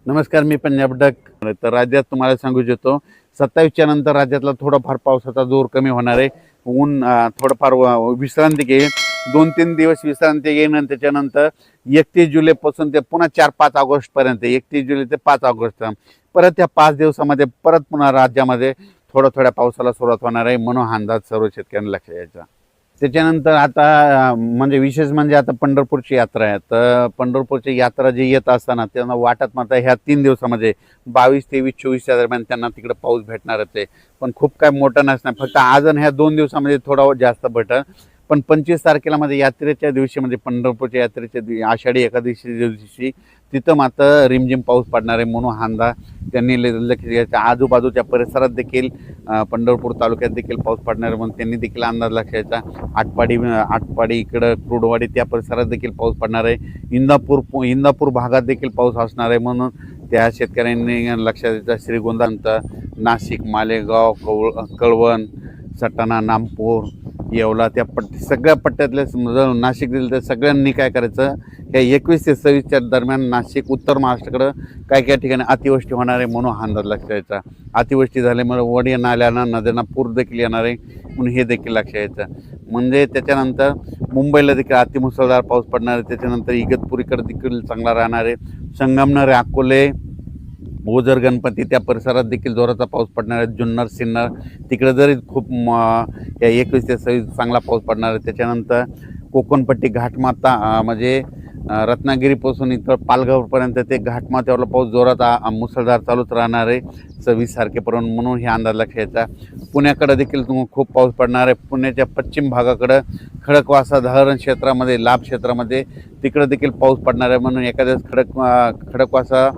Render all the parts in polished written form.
नमस्कार, मी पंजाब डक. तर राज्यात तुम्हाला सांगू इच्छितो 27च्या नंतर राज्यातला थोडाफार पावसाचा जोर कमी होणार आहे. ऊन थोडंफार विश्रांती घेईल, 2-3 दिवस विश्रांती घेईन आणि त्याच्यानंतर 31 जुलैपासून ते पुन्हा 4-5 ऑगस्टपर्यंत, 31 जुलै ते 5 ऑगस्ट परत त्या 5 दिवसामध्ये परत पुन्हा राज्यामध्ये थोड्या पावसाला सुरुवात होणार आहे, म्हणून हा अंदाज सर्व शेतकऱ्यांना लक्षात घ्यायचा. त्याच्यानंतर आता म्हणजे विशेष म्हणजे आता पंढरपूरची यात्रा आहे. तर पंढरपूरची यात्रा जी येत असताना त्यांना वाटत मात्र ह्या 3 दिवसामध्ये 22, 23, 24च्या दरम्यान त्यांना तिकडे पाऊस भेटणारच आहे. पण खूप काय मोठं नसणार, फक्त आज आणि ह्या 2 दिवसामध्ये थोडा जास्त भेटेल. पण 25 तारखेला मध्ये यात्रेच्या दिवशी, म्हणजे पंढरपूरच्या यात्रेच्या आषाढी एकादशी दिवशी तिथं मात्र रिमझिम पाऊस पडणार आहे, म्हणून हा अंदाज त्यांनी लक्ष द्यायचा. आजूबाजूच्या परिसरात देखील पंढरपूर तालुक्यात देखील पाऊस पडणार आहे, म्हणून त्यांनी देखील अंदाज लक्षायचा. आटपाडी इकडं क्रुडवाडी त्या परिसरात देखील पाऊस पडणार आहे. इंदापूर भागात देखील पाऊस असणार आहे, म्हणून त्या शेतकऱ्यांनी लक्षात द्यायचं. श्रीगोंदा, नाशिक, मालेगाव, कळवण, सटाणा, नामपूर, येवला त्या सगळ्या पट्ट्यातले नाशिक दिलं तर सगळ्यांनी काय करायचं, या 21 ते 26च्या दरम्यान नाशिक, उत्तर महाराष्ट्राकडं काय ठिकाणी अतिवृष्टी होणार आहे, म्हणून हा अंदाज लक्षात यायचा. अतिवृष्टी झाल्यामुळे वडी नाल्यांना नद्यांना पूर देखील येणार आहे, म्हणून हे देखील लक्षात यायचं. म्हणजे त्याच्यानंतर मुंबईला देखील अतिमुसळधार पाऊस पडणार आहे. त्याच्यानंतर इगतपुरीकडे देखील चांगला राहणार आहे. संगमनेर, अकोले, ओझर, गणपती त्या परिसरात देखील जोराचा पाऊस पडणार आहे. जुन्नर, सिन्नर तिकडे जरी खूप या 21 ते 26 चांगला पाऊस पडणार आहे. त्याच्यानंतर कोकणपट्टी, घाटमाता म्हणजे रत्नागिरीपासून इतर पालघरपर्यंत ते घाटमाथ्यावरला पाऊस जोरात मुसळधार चालूच राहणार आहे 26 तारखेपर्यंत, म्हणून हे अंदाज लक्षात यायचा. पुण्याकडे देखील खूप पाऊस पडणार आहे. पुण्याच्या पश्चिम भागाकडं खडकवासला धरण क्षेत्रामध्ये, लाभ क्षेत्रामध्ये तिकडे देखील पाऊस पडणार आहे, म्हणून एखाद्या खडकवासला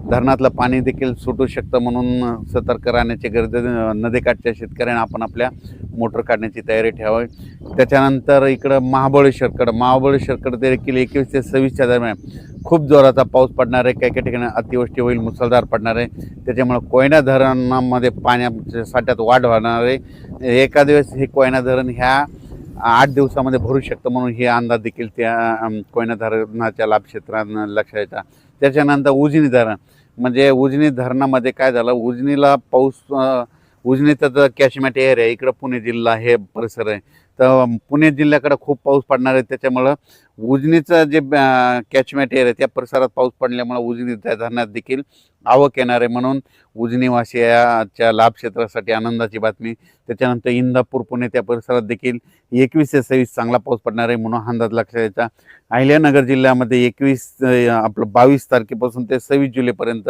धरणातलं पाणी देखील सुटू शकतं, म्हणून सतर्क राहण्याची गरज आहे. नदीकाठच्या शेतकऱ्यांना आपण आपल्या मोटर काढण्याची तयारी ठेवावी. त्याच्यानंतर इकडं महाबळेश्वरकडे देखील 21 ते 26च्या दरम्यान खूप जोराचा पाऊस पडणार आहे. काही ठिकाणी अतिवृष्टी होईल, मुसळधार पडणार आहे. त्याच्यामुळे कोयना धरणामध्ये पाण्याच्या साठ्यात वाढ होणार आहे. एका दिवस हे कोयना धरण ह्या 8 दिवसामध्ये भरू शकतं, म्हणून हे अंदाज देखील त्या कोयना धरणाच्या लाभ क्षेत्रात लक्षात यायचा. त्याच्यानंतर उजनी धरण, म्हणजे उजनी धरणामध्ये काय झालं, उजनीला पाऊस, उजनीचं तर कॅचमेंट एरिया इकडं पुणे जिल्हा हे परिसर आहे, तर पुणे जिल्ह्याकडे खूप पाऊस पडणार आहे. त्याच्यामुळं उजनीचं जे कॅचमेंट एरिया त्या परिसरात पाऊस पडल्यामुळं उजनी त्या धरणात देखील आवक येणार आहे, म्हणून उजनीवासियाच्या लाभ क्षेत्रासाठी आनंदाची बातमी. त्याच्यानंतर इंदापूर, पुणे त्या परिसरात देखील 21 ते 26 चांगला पाऊस पडणार आहे, म्हणून अंदाज लक्षात यायचा. अहिल्यानगर जिल्ह्यामध्ये 22 तारखेपासून ते 26 जुलैपर्यंत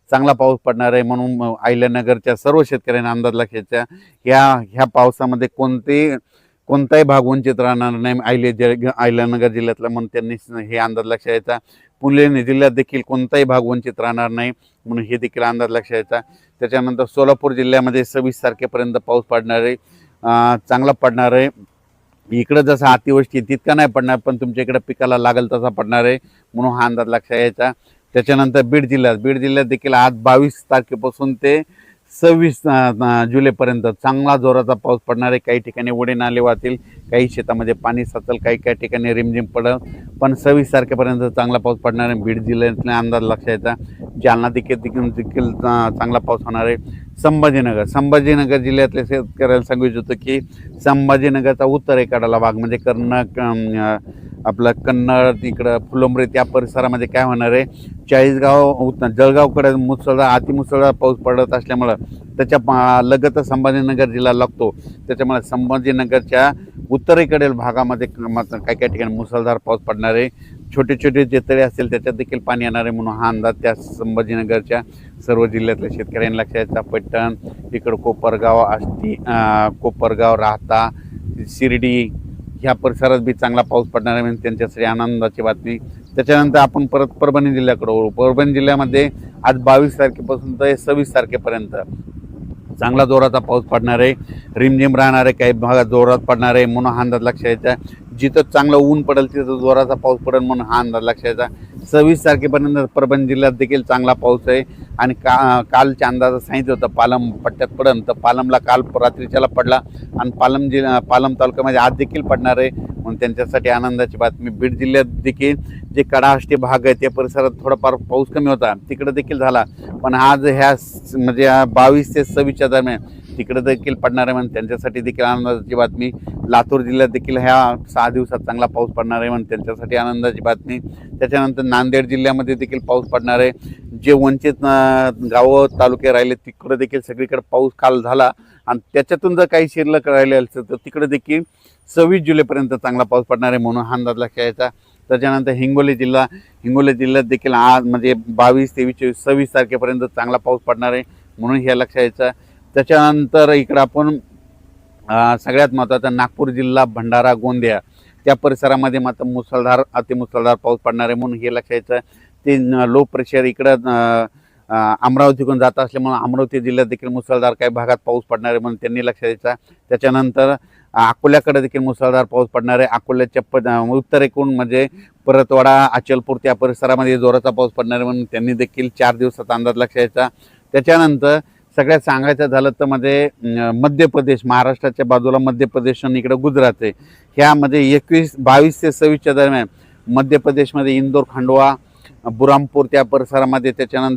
चांगला पाऊस पडणार आहे, म्हणून अहिल्यानगरच्या सर्व शेतकऱ्यांना अंदाज लक्षात यायचा. ह्या पावसामध्ये कोणताही भाग वंचित राहणार नाही अहिल्यानगर जिल्ह्यातला, म्हणून त्यांनी हे अंदाज लक्षात यायचा. पुणे जिल्ह्यात देखील कोणताही भाग वंचित राहणार नाही, म्हणून हे देखील अंदाज लक्षात यायचा. त्याच्यानंतर सोलापूर जिल्ह्यामध्ये 26 तारखेपर्यंत पाऊस पडणार आहे, चांगला पडणार आहे. इकडं जसं अतिवृष्टी तितका नाही पडणार, पण तुमच्या इकडे पिकाला लागेल तसा पडणार आहे, म्हणून हा अंदाज लक्षात यायचा. त्याच्यानंतर बीड जिल्ह्यात देखील आज 22 तारखेपासून ते 26 जुलैपर्यंत चांगला जोराचा पाऊस पडणार आहे. काही ठिकाणी ओढे नाले वाहतील, काही शेतामध्ये पाणी साचेल, काही ठिकाणी रिमझिम पडेल, पण 26 तारखेपर्यंत चांगला पाऊस पडणार आहे. बीड जिल्ह्यातला अंदाज लक्षात यायचा. जालना देखील चांगला पाऊस होणार आहे. संभाजीनगर जिल्ह्यातल्या शेतकऱ्याला सांगू इच्छितो की संभाजीनगरचा उत्तरेकडला भाग म्हणजे आपलं कन्नड, इकडं फुलंब्री त्या परिसरामध्ये काय होणार आहे, चाळीसगाव, जळगावकडे अतिमुसळधार पाऊस पडत असल्यामुळं त्याच्या लगतच संभाजीनगर जिल्हा लागतो. त्याच्यामुळे संभाजीनगरच्या उत्तरेकडील भागामध्ये काही ठिकाणी मुसळधार पाऊस पडणार आहे. छोटे जे तळे असतील त्याच्यात देखील पाणी येणार आहे, म्हणून हा अंदाज त्या संभाजीनगरच्या सर्व जिल्ह्यातल्या शेतकऱ्यांनी लक्षात यायचा. पैठण, इकडं कोपरगाव, राहता, शिर्डी ह्या परिसरात बी चांगला पाऊस पडणार आहे, म्हणजे त्यांच्यासाठी आनंदाची बातमी. त्याच्यानंतर आपण परत परभणी जिल्ह्याकडे वळू. परभणी जिल्ह्यामध्ये आज 22 तारखेपासून ते 26 तारखेपर्यंत चांगला जोराचा पाऊस पडणार आहे. रिमझिम राहणार आहे, काही भागात जोरात पडणार आहे, म्हणून हा अंदाज लक्षात यायचा. जिथं चांगलं ऊन पडेल तिथं जोराचा पाऊस पडेल, म्हणून हा अंदाज लक्षात यायचा. 26 तारखेपर्यंत परभणी जिल्ह्यात देखील चांगला पाऊस आहे आणि कालच्या अंदाजात सांगितलं होतं पालम पट्ट्यात पडन, तर पालमला काल रात्रीच्याला पडला आणि पालम तालुक्यामध्ये आज देखील पडणार आहे, म्हणून त्यांच्यासाठी आनंदाची बातमी. बीड जिल्ह्यात देखील जे कडाष्टी भाग आहे त्या परिसरात थोडाफार पाऊस कमी होता, तिकडे देखील झाला, पण आज ह्या म्हणजे 22 ते 26च्या दरम्यान तिकडे देखील पडणार आहे, म्हणून त्यांच्यासाठी देखील आनंदाची बातमी. लातूर जिल्ह्यात देखील ह्या 6 दिवसात चांगला पाऊस पडणार आहे, म्हणून त्यांच्यासाठी आनंदाची बातमी. त्याच्यानंतर नांदेड जिल्ह्यामध्ये देखील पाऊस पडणार आहे. जे वंचित गावं तालुके राहिले तिकडे देखील सगळीकडे पाऊस काल झाला आणि त्याच्यातून जर काही शिल्लक राहिले असेल तर तिकडे देखील 26 जुलैपर्यंत चांगला पाऊस पडणार आहे, म्हणून हा अंदाज लक्षात घ्यायचा. त्याच्यानंतर हिंगोली जिल्ह्यात देखील आज म्हणजे 22, 23, 26 तारखेपर्यंत चांगला पाऊस पडणार आहे, म्हणून हे लक्षात घ्यायचं. त्याच्यानंतर इकडं आपण सगळ्यात महत्त्वाचा नागपूर जिल्हा, भंडारा, गोंदिया त्या परिसरामध्ये मात्र मुसळधार अतिमुसळधार पाऊस पडणार आहे, म्हणून हे लक्षात घ्यायचं. ते लो प्रेशर इकडं अमरावतीकडून जात असल्यामुळे अमरावती जिल्ह्यात देखील मुसळधार काही भागात पाऊस पडणार आहे, म्हणून त्यांनी लक्षात द्यायचा. त्याच्यानंतर अकोल्याकडे देखील मुसळधार पाऊस पडणार आहे. अकोल्याच्या उत्तरेकडून म्हणजे परतवाडा, अचलपूर त्या परिसरामध्ये जोराचा पाऊस पडणार आहे, म्हणून त्यांनी देखील 4 दिवसाचा अंदाज लक्षात द्यायचा. त्याच्यानंतर सगळ्यात सांगायचं झालं तर म्हणजे मध्य प्रदेश, महाराष्ट्राच्या बाजूला मध्य प्रदेश आणि इकडं गुजरात आहे, ह्यामध्ये 22 ते 26च्या दरम्यान मध्य प्रदेशमध्ये इंदोर, खंडवा, बुरामपूर त्या परिसरामध्ये, त्याच्यानंतर